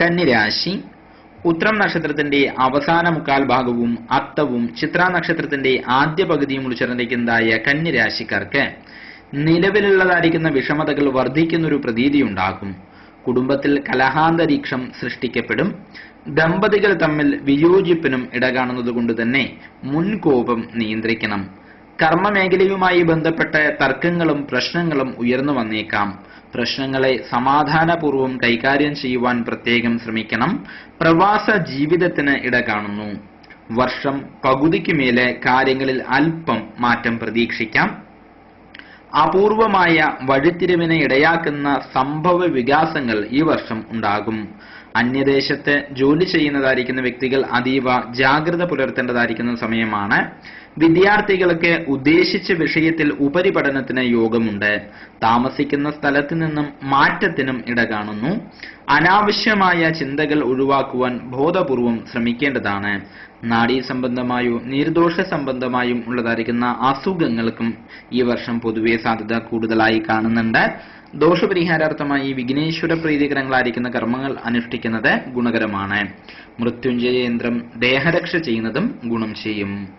കന്നിരാശി. ഉത്രം നക്ഷത്രത്തിന്റെ അവസാന മുക്കാൽ ഭാഗവും അത്തവും ചിത്ര നക്ഷത്രത്തിന്റെ ആദ്യ പകുതിയും ഉൾച്ചേർന്നിരിക്കുന്നതായ കന്നിരാശിക്കാർക്ക് നിലവിലുള്ളതായിരിക്കുന്ന വിഷമതകൾ വർദ്ധിക്കുന്നൊരു പ്രതീതിയുണ്ടാകും. കുടുംബത്തിൽ കലഹാന്തരീക്ഷം സൃഷ്ടിക്കപ്പെടും. ദമ്പതികൾ തമ്മിൽ വിയോജിപ്പിനും ഇടകാണുന്നത് കൊണ്ട് തന്നെ മുൻകോപം നിയന്ത്രിക്കണം. കർമ്മമേഖലയുമായി ബന്ധപ്പെട്ട തർക്കങ്ങളും പ്രശ്നങ്ങളും ഉയർന്നു വന്നേക്കാം. പ്രശ്നങ്ങളെ സമാധാനപൂർവ്വം കൈകാര്യം ചെയ്യുവാൻ പ്രത്യേകം ശ്രമിക്കണം. പ്രവാസ ജീവിതത്തിന് ഇടകാണുന്നു. വർഷം പകുതിക്ക് മേലെ കാര്യങ്ങളിൽ അല്പം മാറ്റം പ്രതീക്ഷിക്കാം. അപൂർവമായ വഴിത്തിരിവിന് ഇടയാക്കുന്ന സംഭവ വികാസങ്ങൾ ഈ വർഷം ഉണ്ടാകും. അന്യദേശത്ത് ജോലി ചെയ്യുന്നതായിരിക്കുന്ന വ്യക്തികൾ അതീവ ജാഗ്രത പുലർത്തേണ്ടതായിരിക്കുന്ന സമയമാണ്. വിദ്യാർത്ഥികൾക്ക് ഉദ്ദേശിച്ച വിഷയത്തിൽ ഉപരിപഠനത്തിന് യോഗമുണ്ട്. താമസിക്കുന്ന സ്ഥലത്ത് നിന്നും മാറ്റത്തിനും ഇടകാണുന്നു. അനാവശ്യമായ ചിന്തകൾ ഒഴിവാക്കുവാൻ ബോധപൂർവം ശ്രമിക്കേണ്ടതാണ്. നാഡീ സംബന്ധമായോ നീർദോഷ സംബന്ധമായും ഉള്ളതായിരിക്കുന്ന അസുഖങ്ങൾക്കും ഈ വർഷം പൊതുവെ സാധ്യത കൂടുതലായി കാണുന്നുണ്ട്. ദോഷപരിഹാരാർത്ഥമായി വിഘ്നേശ്വര പ്രീതികരങ്ങളായിരിക്കുന്ന കർമ്മങ്ങൾ അനുഷ്ഠിക്കുന്നത് ഗുണകരമാണ്. മൃത്യുഞ്ജയ യന്ത്രം ദേഹരക്ഷ ചെയ്യുന്നതും ഗുണം ചെയ്യും.